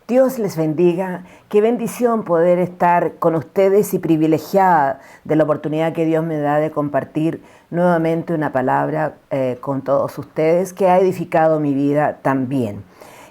Dios les bendiga. Qué bendición poder estar con ustedes y privilegiada de la oportunidad que Dios me da de compartir nuevamente una palabra con todos ustedes que ha edificado mi vida también.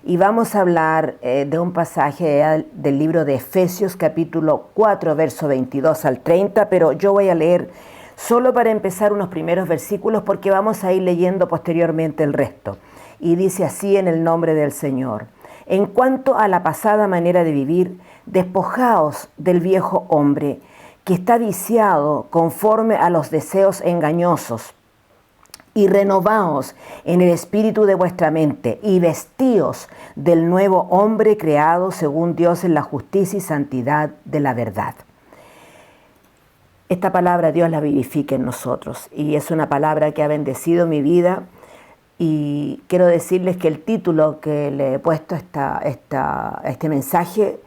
Y vamos a hablar de un pasaje del libro de Efesios capítulo 4, verso 22 al 30, pero yo voy a leer solo para empezar unos primeros versículos porque vamos a ir leyendo posteriormente el resto. Y dice así en el nombre del Señor: en cuanto a la pasada manera de vivir, despojaos del viejo hombre, que está viciado conforme a los deseos engañosos, y renovaos en el espíritu de vuestra mente, y vestíos del nuevo hombre creado según Dios en la justicia y santidad de la verdad. Esta palabra Dios la vivifica en nosotros, y es una palabra que ha bendecido mi vida. Y quiero decirles que el título que le he puesto a este mensaje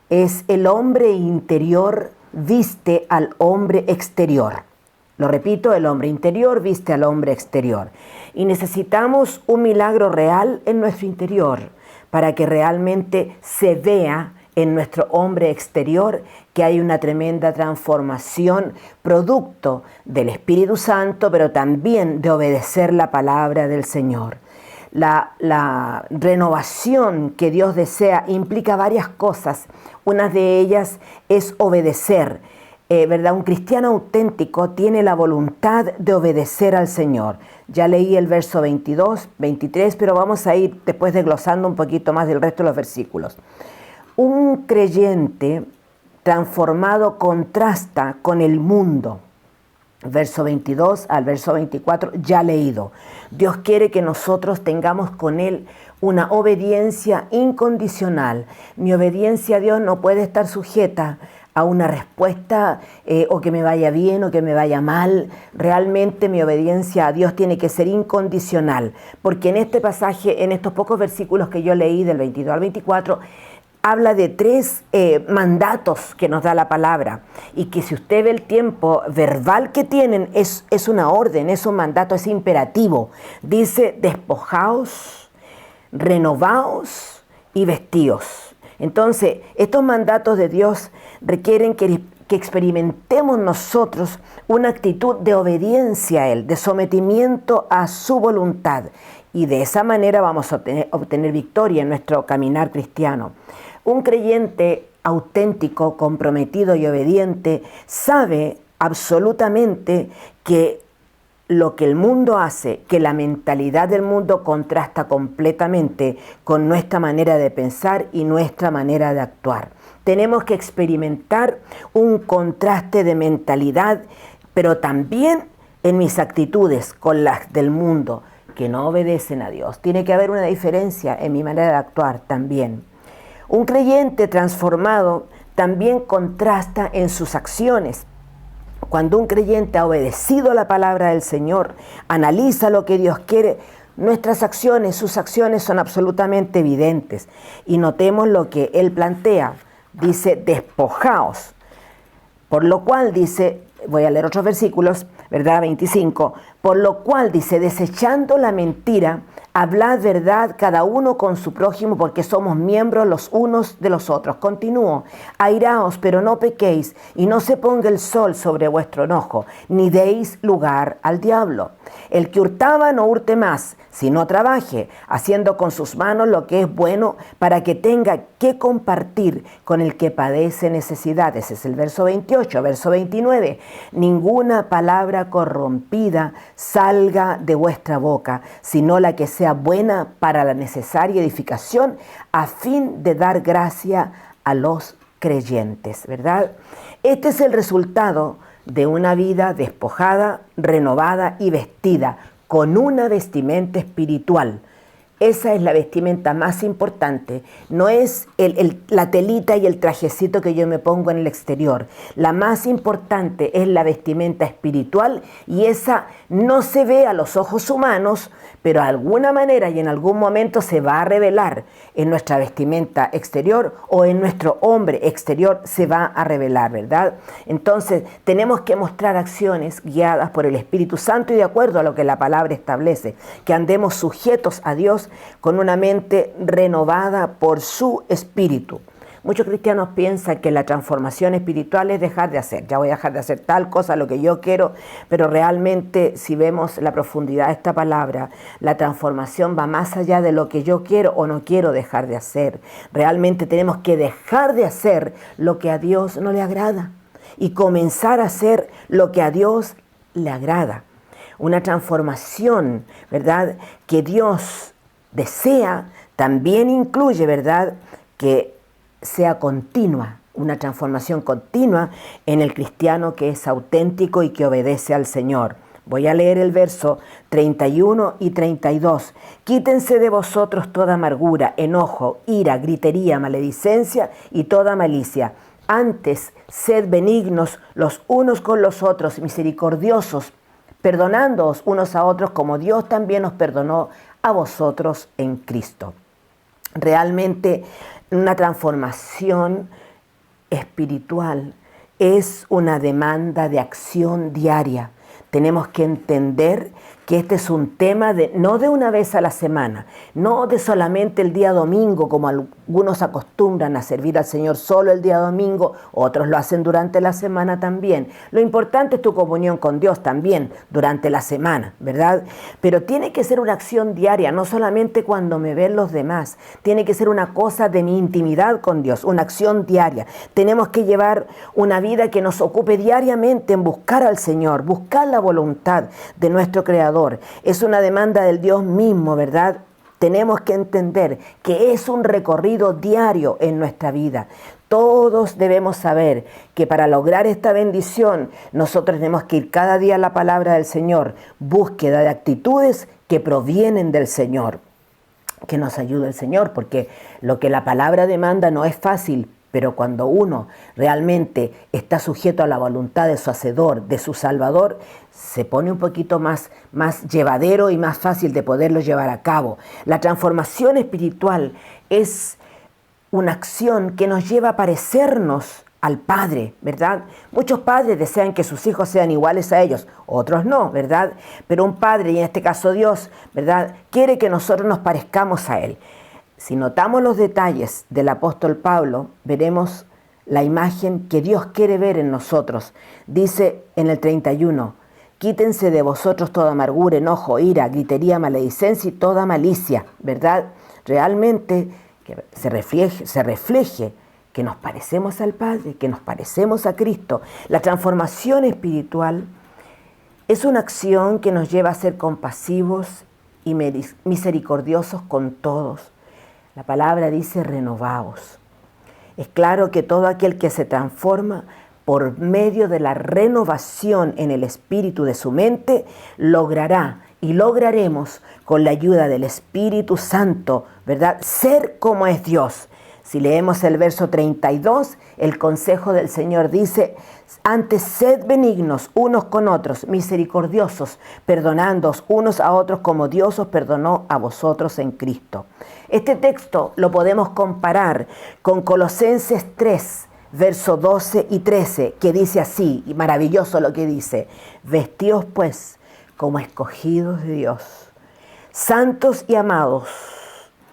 es: el hombre interior viste al hombre exterior. Lo repito, el hombre interior viste al hombre exterior. Y necesitamos un milagro real en nuestro interior para que realmente se vea en nuestro hombre exterior que hay una tremenda transformación producto del Espíritu Santo, pero también de obedecer la palabra del Señor. La renovación que Dios desea implica varias cosas. Una de ellas es obedecer. ¿Verdad? Un cristiano auténtico tiene la voluntad de obedecer al Señor. Ya leí el verso 22, 23, pero vamos a ir después desglosando un poquito más del resto de los versículos. Un creyente transformado contrasta con el mundo. Verso 22 al verso 24 ya leído. Dios quiere que nosotros tengamos con Él una obediencia incondicional. Mi obediencia a Dios no puede estar sujeta a una respuesta o que me vaya bien o que me vaya mal. Realmente mi obediencia a Dios tiene que ser incondicional, porque en este pasaje, en estos pocos versículos que yo leí del 22 al 24, habla de tres mandatos que nos da la palabra, y que si usted ve el tiempo verbal que tienen, es una orden, es un mandato, es imperativo. Dice: despojaos, renovaos y vestíos. Entonces, estos mandatos de Dios requieren que experimentemos nosotros una actitud de obediencia a Él, de sometimiento a su voluntad. Y de esa manera vamos a obtener victoria en nuestro caminar cristiano. Un creyente auténtico, comprometido y obediente sabe absolutamente que lo que el mundo hace, que la mentalidad del mundo contrasta completamente con nuestra manera de pensar y nuestra manera de actuar. Tenemos que experimentar un contraste de mentalidad, pero también en mis actitudes con las del mundo, que no obedecen a Dios. Tiene que haber una diferencia en mi manera de actuar también. Un creyente transformado también contrasta en sus acciones. Cuando un creyente ha obedecido la palabra del Señor, analiza lo que Dios quiere, nuestras acciones, sus acciones son absolutamente evidentes. Y notemos lo que Él plantea. Dice: despojaos. Por lo cual dice, voy a leer otros versículos, ¿verdad? 25. Por lo cual dice: desechando la mentira, hablad verdad cada uno con su prójimo, porque somos miembros los unos de los otros. Continúo: airaos, pero no pequéis, y no se ponga el sol sobre vuestro enojo, ni deis lugar al diablo. El que hurtaba no hurte más, sino trabaje, haciendo con sus manos lo que es bueno, para que tenga que compartir con el que padece necesidad. Ese es el verso 28. Verso 29. Ninguna palabra corrompida salga de vuestra boca, sino la que sea buena para la necesaria edificación, a fin de dar gracia a los creyentes, ¿verdad? Este es el resultado de una vida despojada, renovada y vestida con una vestimenta espiritual. Esa es la vestimenta más importante. No es la telita y el trajecito que yo me pongo en el exterior. La más importante es la vestimenta espiritual, y esa no se ve a los ojos humanos, pero de alguna manera y en algún momento se va a revelar en nuestra vestimenta exterior o en nuestro hombre exterior se va a revelar, ¿verdad? Entonces tenemos que mostrar acciones guiadas por el Espíritu Santo y de acuerdo a lo que la palabra establece, que andemos sujetos a Dios con una mente renovada por su Espíritu. Muchos cristianos piensan que la transformación espiritual es dejar de hacer. Ya voy a dejar de hacer tal cosa, lo que yo quiero, pero realmente si vemos la profundidad de esta palabra, la transformación va más allá de lo que yo quiero o no quiero dejar de hacer. Realmente tenemos que dejar de hacer lo que a Dios no le agrada y comenzar a hacer lo que a Dios le agrada. Una transformación, ¿verdad?, que Dios desea, también incluye, ¿verdad?, que sea continua, una transformación continua en el cristiano que es auténtico y que obedece al Señor. Voy a leer el verso 31 y 32. Quítense de vosotros toda amargura, enojo, ira, gritería, maledicencia y toda malicia. Antes, sed benignos los unos con los otros, misericordiosos, perdonándoos unos a otros como Dios también os perdonó a vosotros en Cristo. Realmente una transformación espiritual es una demanda de acción diaria. Tenemos que entender que este es un tema no de una vez a la semana, no de solamente el día domingo, como algunos acostumbran a servir al Señor solo el día domingo, otros lo hacen durante la semana también. Lo importante es tu comunión con Dios también durante la semana, ¿verdad? Pero tiene que ser una acción diaria, no solamente cuando me ven los demás, tiene que ser una cosa de mi intimidad con Dios, una acción diaria. Tenemos que llevar una vida que nos ocupe diariamente en buscar al Señor, buscar la voluntad de nuestro Creador. Es una demanda del Dios mismo, ¿verdad? Tenemos que entender que es un recorrido diario en nuestra vida. Todos debemos saber que para lograr esta bendición nosotros tenemos que ir cada día a la palabra del Señor, búsqueda de actitudes que provienen del Señor. Que nos ayude el Señor, porque lo que la palabra demanda no es fácil, pero cuando uno realmente está sujeto a la voluntad de su Hacedor, de su Salvador, se pone un poquito más llevadero y más fácil de poderlo llevar a cabo. La transformación espiritual es una acción que nos lleva a parecernos al Padre, ¿verdad? Muchos padres desean que sus hijos sean iguales a ellos, otros no, ¿verdad? Pero un padre, y en este caso Dios, ¿verdad?, quiere que nosotros nos parezcamos a Él. Si notamos los detalles del apóstol Pablo, veremos la imagen que Dios quiere ver en nosotros. Dice en el 31, quítense de vosotros toda amargura, enojo, ira, gritería, maledicencia y toda malicia, ¿verdad? Realmente que se refleje que nos parecemos al Padre, que nos parecemos a Cristo. La transformación espiritual es una acción que nos lleva a ser compasivos y misericordiosos con todos. La palabra dice renovaos. Es claro que todo aquel que se transforma por medio de la renovación en el espíritu de su mente, logrará y lograremos con la ayuda del Espíritu Santo, ¿verdad?, ser como es Dios. Si leemos el verso 32, el consejo del Señor dice, antes sed benignos unos con otros, misericordiosos, perdonándoos unos a otros como Dios os perdonó a vosotros en Cristo. Este texto lo podemos comparar con Colosenses 3, versos 12 y 13, que dice así, y maravilloso lo que dice, vestíos pues como escogidos de Dios, santos y amados,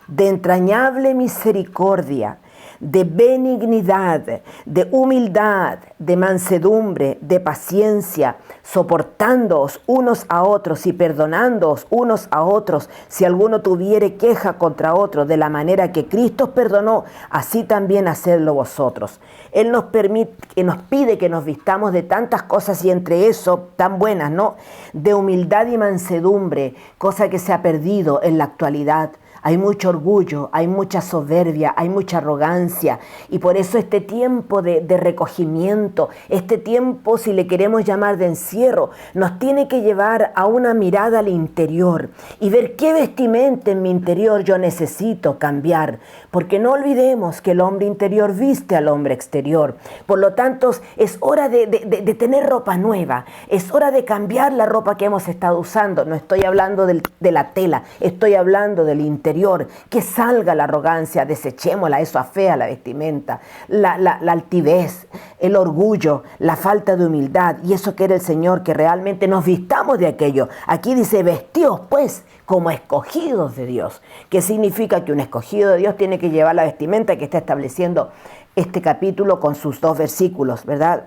de entrañable misericordia, de benignidad, de humildad, de mansedumbre, de paciencia, soportándoos unos a otros y perdonándoos unos a otros, si alguno tuviere queja contra otro, de la manera que Cristo os perdonó, así también hacedlo vosotros. Él nos pide que nos vistamos de tantas cosas y entre eso tan buenas, ¿no? De humildad y mansedumbre, cosa que se ha perdido en la actualidad. hay mucho orgullo, hay mucha soberbia, hay mucha arrogancia. Y por eso este tiempo de recogimiento, este tiempo, si le queremos llamar de encierro, nos tiene que llevar a una mirada al interior y ver qué vestimenta en mi interior yo necesito cambiar. Porque no olvidemos que el hombre interior viste al hombre exterior. Por lo tanto, es hora de tener ropa nueva. Es hora de cambiar la ropa que hemos estado usando. No estoy hablando de la tela, estoy hablando del interior. Que salga la arrogancia, desechémosla, eso afea la vestimenta. La altivez, el orgullo, la falta de humildad. Y eso quiere el Señor, que realmente nos vistamos de aquello. Aquí dice, vestidos pues como escogidos de Dios. ¿Qué significa? Que un escogido de Dios tiene que llevar la vestimenta que está estableciendo este capítulo con sus 2 versículos, ¿verdad?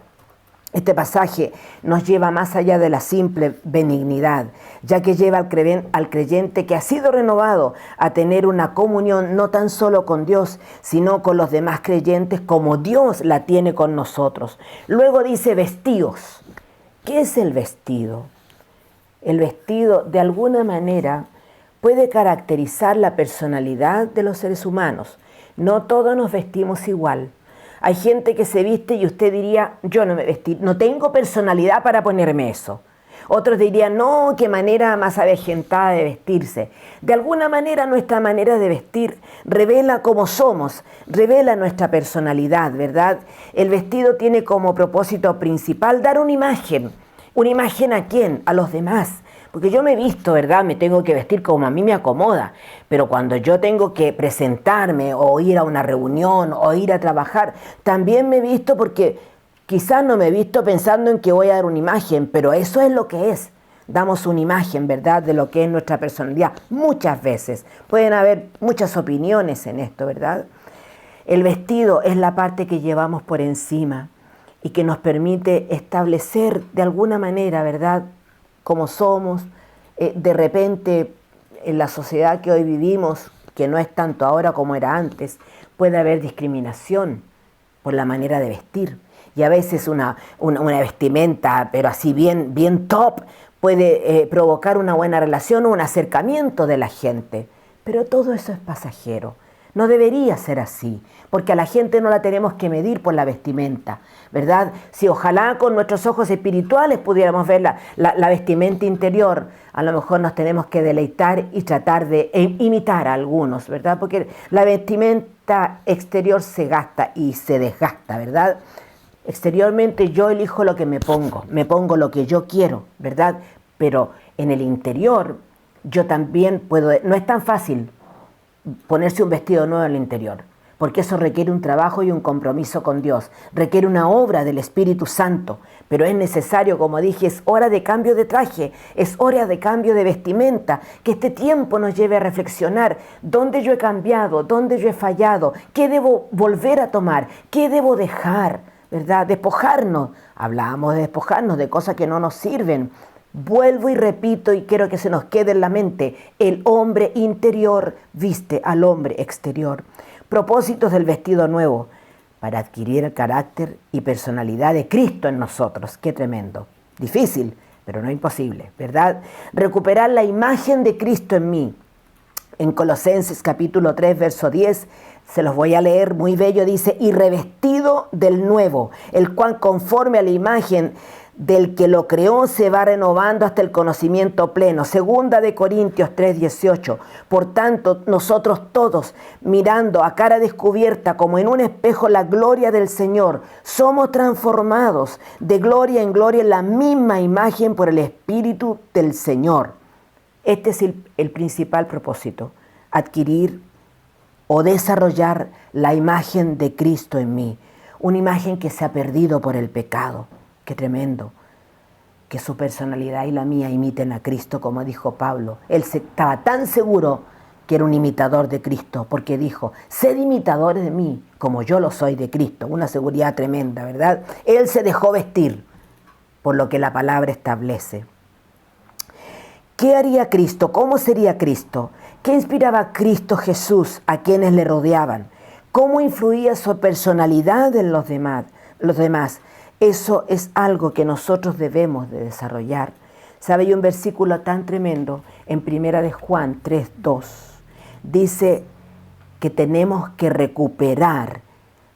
Este pasaje nos lleva más allá de la simple benignidad, ya que lleva al creyente que ha sido renovado a tener una comunión no tan solo con Dios, sino con los demás creyentes como Dios la tiene con nosotros. Luego dice vestidos. ¿Qué es el vestido? El vestido, de alguna manera, puede caracterizar la personalidad de los seres humanos. No todos nos vestimos igual. Hay gente que se viste y usted diría, yo no me vestí, no tengo personalidad para ponerme eso. Otros dirían, no, qué manera más avejentada de vestirse. De alguna manera nuestra manera de vestir revela cómo somos, revela nuestra personalidad, ¿verdad? El vestido tiene como propósito principal dar una imagen. ¿Una imagen a quién? A los demás. Porque yo me he visto, ¿verdad? Me tengo que vestir como a mí me acomoda. Pero cuando yo tengo que presentarme o ir a una reunión o ir a trabajar, también me he visto porque quizás no me he visto pensando en que voy a dar una imagen, pero eso es lo que es. Damos una imagen, ¿verdad?, de lo que es nuestra personalidad. Muchas veces. Pueden haber muchas opiniones en esto, ¿verdad? El vestido es la parte que llevamos por encima y que nos permite establecer de alguna manera, ¿verdad?, como somos. De repente, en la sociedad que hoy vivimos, que no es tanto ahora como era antes, puede haber discriminación por la manera de vestir. Y a veces una vestimenta, pero así bien top, puede provocar una buena relación o un acercamiento de la gente. Pero todo eso es pasajero. No debería ser así, porque a la gente no la tenemos que medir por la vestimenta, ¿verdad? Si ojalá con nuestros ojos espirituales pudiéramos ver la vestimenta interior, a lo mejor nos tenemos que deleitar y tratar de imitar a algunos, ¿verdad? Porque la vestimenta exterior se gasta y se desgasta, ¿verdad? Exteriormente yo elijo lo que me pongo lo que yo quiero, ¿verdad? Pero en el interior yo también puedo, no es tan fácil ponerse un vestido nuevo en el interior, porque eso requiere un trabajo y un compromiso con Dios, requiere una obra del Espíritu Santo, pero es necesario, como dije, es hora de cambio de traje, es hora de cambio de vestimenta, que este tiempo nos lleve a reflexionar dónde yo he cambiado, dónde yo he fallado, qué debo volver a tomar, qué debo dejar, ¿verdad? Despojarnos, hablábamos de despojarnos de cosas que no nos sirven. Vuelvo y repito y quiero que se nos quede en la mente, el hombre interior viste al hombre exterior. Propósitos del vestido nuevo, para adquirir el carácter y personalidad de Cristo en nosotros. Qué tremendo, difícil, pero no imposible, ¿verdad? Recuperar la imagen de Cristo en mí. En Colosenses capítulo 3, verso 10, se los voy a leer, muy bello, dice, y revestido del nuevo, el cual conforme a la imagen del que lo creó se va renovando hasta el conocimiento pleno. Segunda de Corintios 3:18. Por tanto, nosotros todos, mirando a cara descubierta como en un espejo la gloria del Señor, somos transformados de gloria en gloria en la misma imagen por el Espíritu del Señor. Este es el principal propósito, adquirir o desarrollar la imagen de Cristo en mí. Una imagen que se ha perdido por el pecado. Qué tremendo, que su personalidad y la mía imiten a Cristo, como dijo Pablo. Él estaba tan seguro que era un imitador de Cristo, porque dijo, sed imitadores de mí, como yo lo soy de Cristo. Una seguridad tremenda, ¿verdad? Él se dejó vestir por lo que la palabra establece. ¿Qué haría Cristo? ¿Cómo sería Cristo? ¿Qué inspiraba a Cristo Jesús a quienes le rodeaban? ¿Cómo influía su personalidad en los demás? Eso es algo que nosotros debemos de desarrollar. ¿Sabe? Hay un versículo tan tremendo en 1 de Juan 3:2. dice que tenemos que recuperar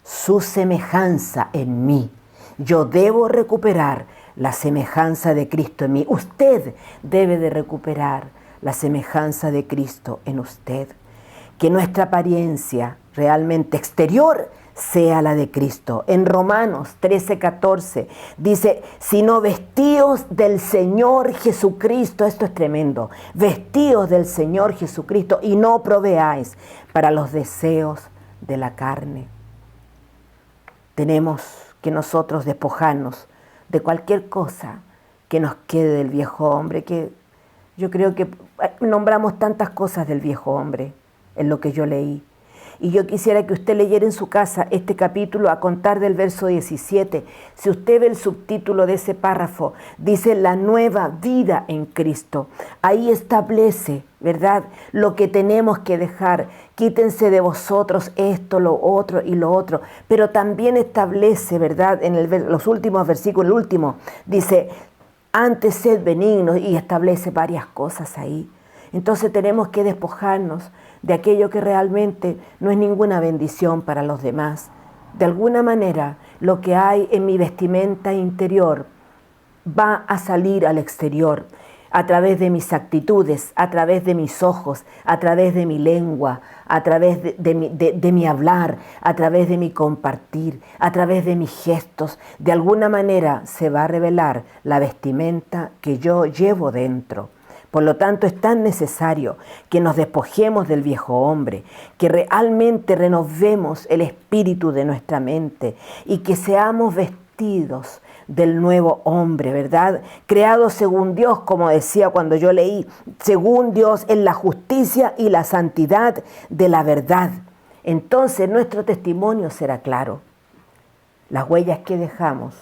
su semejanza en mí. Yo debo recuperar la semejanza de Cristo en mí. Usted debe de recuperar la semejanza de Cristo en usted. Que nuestra apariencia realmente exterior sea la de Cristo. En Romanos 13:14 dice, sino vestíos del Señor Jesucristo. Esto es tremendo. Vestíos del Señor Jesucristo y no proveáis para los deseos de la carne. Tenemos que nosotros despojarnos de cualquier cosa que nos quede del viejo hombre, que yo creo que nombramos tantas cosas del viejo hombre en lo que yo leí. Y yo quisiera que usted leyera en su casa este capítulo a contar del verso 17. Si usted ve el subtítulo de ese párrafo, dice la nueva vida en Cristo. Ahí establece, ¿verdad?, lo que tenemos que dejar. Quítense de vosotros esto, lo otro y lo otro. Pero también establece, ¿verdad?, en los últimos versículos, el último, dice, antes sed benignos, y establece varias cosas ahí. Entonces tenemos que despojarnos de aquello que realmente no es ninguna bendición para los demás. De alguna manera, lo que hay en mi vestimenta interior va a salir al exterior, a través de mis actitudes, a través de mis ojos, a través de mi lengua, a través de mi hablar, a través de mi compartir, a través de mis gestos. De alguna manera se va a revelar la vestimenta que yo llevo dentro. Por lo tanto, es tan necesario que nos despojemos del viejo hombre, que realmente renovemos el espíritu de nuestra mente y que seamos vestidos del nuevo hombre, ¿verdad? Creado según Dios, como decía cuando yo leí, según Dios en la justicia y la santidad de la verdad. Entonces nuestro testimonio será claro. Las huellas que dejamos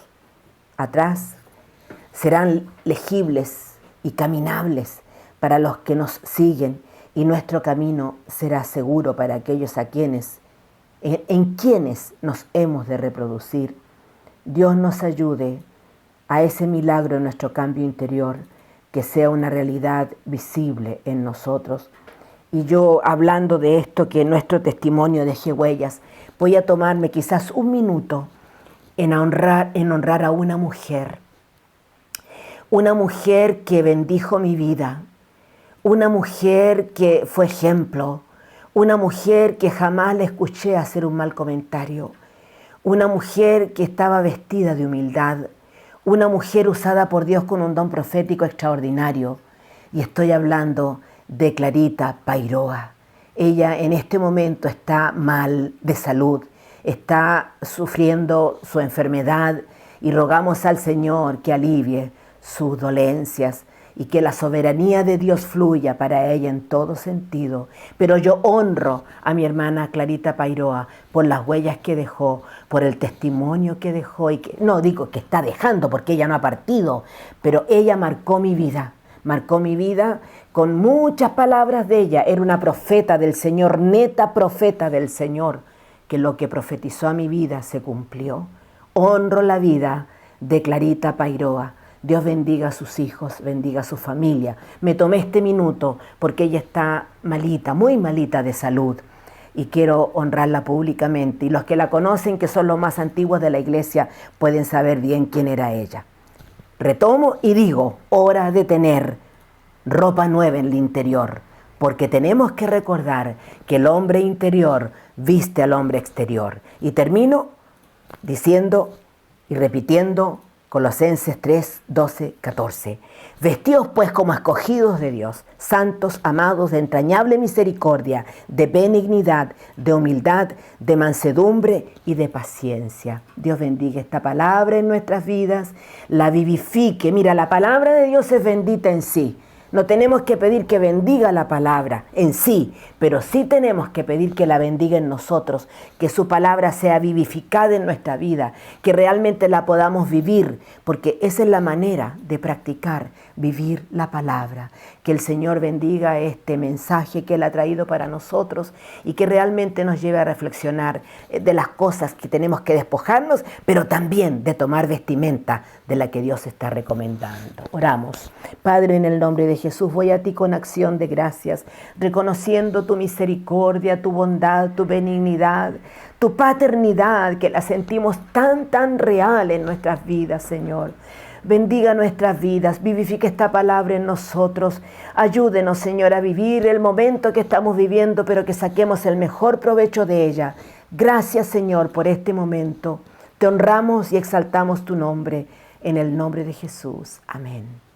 atrás serán legibles y caminables para los que nos siguen, y nuestro camino será seguro para aquellos en quienes nos hemos de reproducir. Dios nos ayude a ese milagro en nuestro cambio interior, que sea una realidad visible en nosotros. Y yo, hablando de esto, que nuestro testimonio deje huellas, voy a tomarme quizás un minuto en honrar a una mujer que bendijo mi vida, una mujer que fue ejemplo, una mujer que jamás le escuché hacer un mal comentario, una mujer que estaba vestida de humildad, una mujer usada por Dios con un don profético extraordinario. Y estoy hablando de Clarita Pairoa. Ella en este momento está mal de salud, está sufriendo su enfermedad, y rogamos al Señor que alivie sus dolencias y que la soberanía de Dios fluya para ella en todo sentido. Pero yo honro a mi hermana Clarita Pairoa por las huellas que dejó, por el testimonio que dejó, y que no digo que está dejando porque ella no ha partido, pero ella marcó mi vida con muchas palabras de ella. Era una profeta del Señor, neta profeta del Señor, que lo que profetizó a mi vida se cumplió. Honro la vida de Clarita Pairoa. Dios bendiga a sus hijos, bendiga a su familia. Me tomé este minuto porque ella está malita, muy malita de salud, y quiero honrarla públicamente. Y los que la conocen, que son los más antiguos de la iglesia, pueden saber bien quién era ella. Retomo y digo, hora de tener ropa nueva en el interior, porque tenemos que recordar que el hombre interior viste al hombre exterior. Y termino diciendo y repitiendo Colosenses 3, 12, 14. Vestíos pues como escogidos de Dios, santos, amados, de entrañable misericordia, de benignidad, de humildad, de mansedumbre y de paciencia. Dios bendiga esta palabra en nuestras vidas, la vivifique. Mira, la palabra de Dios es bendita en sí. No tenemos que pedir que bendiga la palabra en sí, pero sí tenemos que pedir que la bendiga en nosotros, que su palabra sea vivificada en nuestra vida, que realmente la podamos vivir, porque esa es la manera de practicar, vivir la palabra. Que el Señor bendiga este mensaje que Él ha traído para nosotros y que realmente nos lleve a reflexionar de las cosas que tenemos que despojarnos, pero también de tomar vestimenta de la que Dios está recomendando. Oramos. Padre, en el nombre de Jesús, voy a ti con acción de gracias, reconociendo tu misericordia, tu bondad, tu benignidad, tu paternidad, que la sentimos tan real en nuestras vidas, Señor. Bendiga nuestras vidas, vivifique esta palabra en nosotros. Ayúdenos, Señor, a vivir el momento que estamos viviendo, pero que saquemos el mejor provecho de ella. Gracias, Señor, por este momento. Te honramos y exaltamos tu nombre, en el nombre de Jesús. Amén.